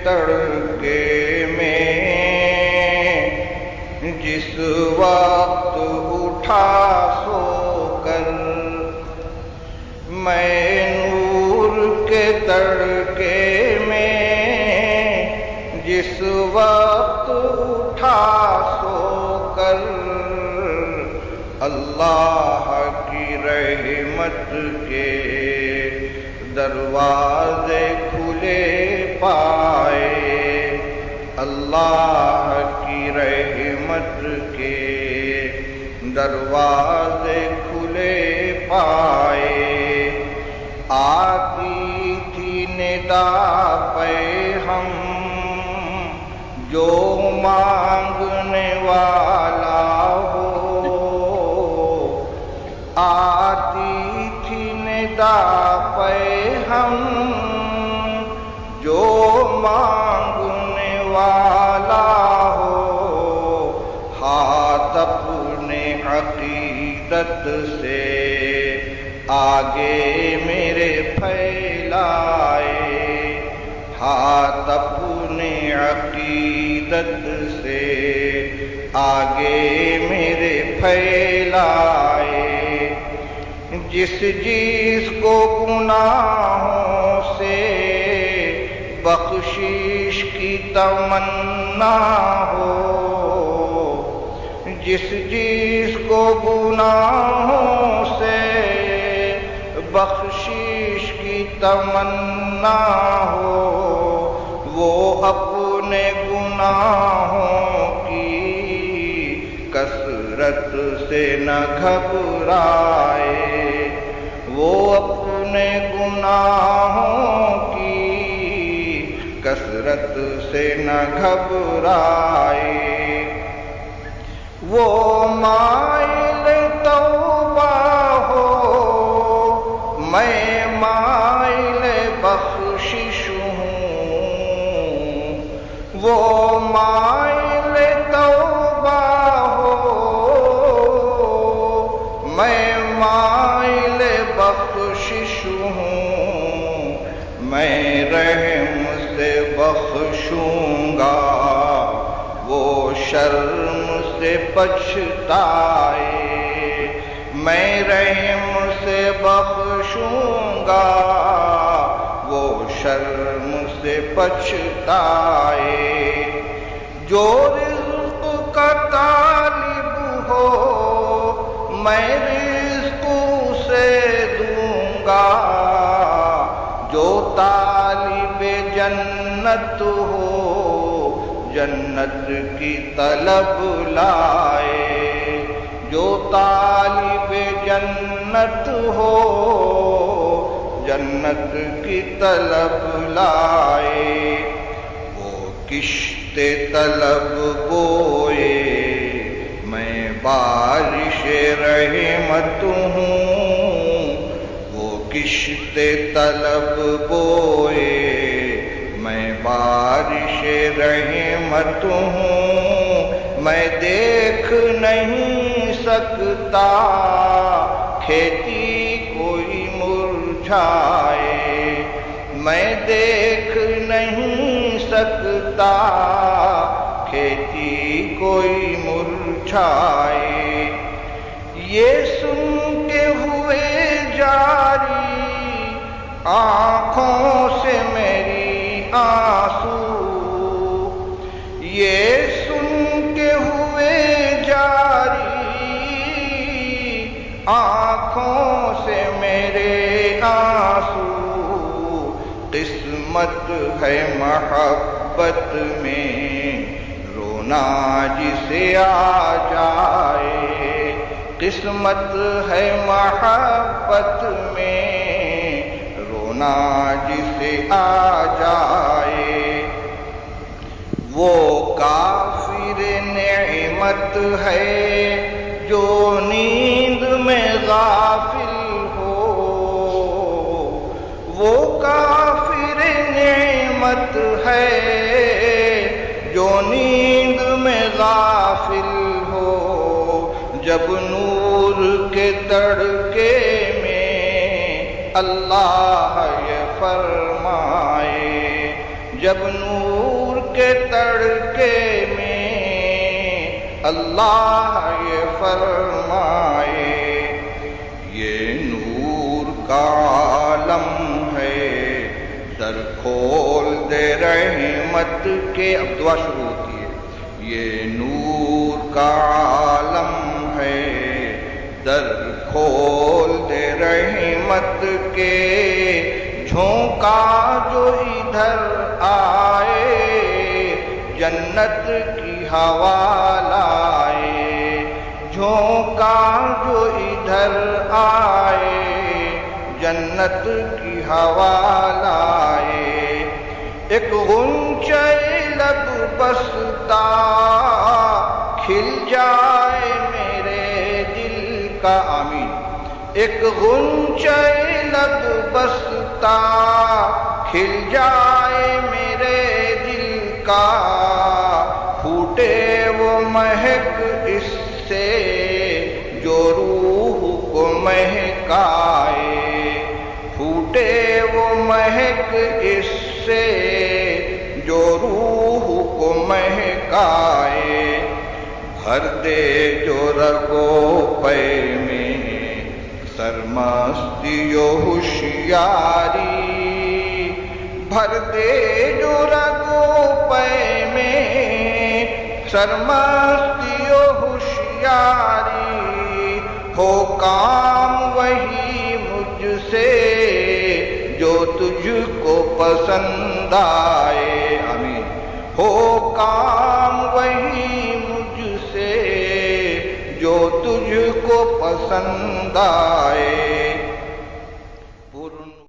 تڑکے میں جس وقت اٹھا سو کر، میں نور کے تڑکے میں جس وقت اٹھا سو کر، اللہ کی رحمت کے دروازے کھلے پائے، اللہ کی رحمت کے دروازے کھلے پائے۔ آتی تھی ندا پہ ہم جو مانگنے والا ہو، آتی تھی ندا پہ ہم جو مانگنے والا ہو، ہاتھ اپنے عقیدت سے آگے میرے پھیلائے، ہاتھ اپنے عقیدت سے آگے میرے پھیلائے۔ جس جس کو گناہوں سے بخشش کی تمنا ہو، جس جس کو گناہوں سے بخشش کی تمنا ہو، وہ اپنے گناہوں کی کثرت سے نہ گھبرائے، وہ اپنے گناہوں کی کثرت سے نہ گھبرائے۔ وہ مائل توبہ ہو، میں مائل بخشش ہوں، وہ مائل توبہ ہو، میں مائل بخشش ہوں، میں رحم سے بخشوں گا وہ شرم سے پچھتائے، میں رحم سے بخشوں گا وہ شرم سے پچھتائے۔ جو رزق کا طالب ہو میں رزق سے دوں گا، جو طالب جنت ہو جنت کی طلب لائے، جو طالب جنت ہو جنت کی طلب لائے۔ وہ کشت طلب بوئے میں بارش رحمت ہوں، وہ کشت طلب بوئے میں بارش رحمت ہوں، میں دیکھ نہیں سکتا کھیتی کوئی مرجھائے، میں دیکھ نہیں سکتا کھیتی کوئی مرجھائے۔ یہ سن کے ہوئے جاری آنکھوں سے میری آنسو، یہ سن کے ہوئے جاری آنکھوں سے میرے آنسو، قسمت ہے محبت میں رونا جسے آ جائے، قسمت ہے محبت میں رونا جسے آ جائے۔ وہ کافر نعمت ہے جو نیند میں غافل ہو، وہ کافر نعمت ہے جو نیند میں غافل ہو، جب نور کے تڑکے میں اللہ یہ فرمائے، جب نور کے تڑکے میں اللہ یہ فرمائے یہ نور کا عالم ہے سر کھول دے رحمت کے. اب دعا شروع ہوتی ہے. یہ نور کا عالم ہے در کھول دے رحمت کے. جھونکا جو ادھر آئے جنت کی ہوا لائے. جھونکا جو ادھر آئے جنت کی ہوا لائے. ایک غنچہ لب بستا کھل جائے میرے دل کا. آمین. ایک غنچہ لب بستا کھل جائے میرے دل کا. پھوٹے وہ مہک اس سے جو روح کو مہکائے. پھوٹے وہ مہک اس سے جو روح کو مہکائے. بھر دے جو رگو پے میں سرمستی و ہوشیاری. بھر دے جو رگو پے میں سرمستی و ہوشیاری. ہو کام وہی مجھ سے جو تجھ کو پسند آئے. آمین. ہو کام وہی مجھ سے جو تجھ کو پسند آئے.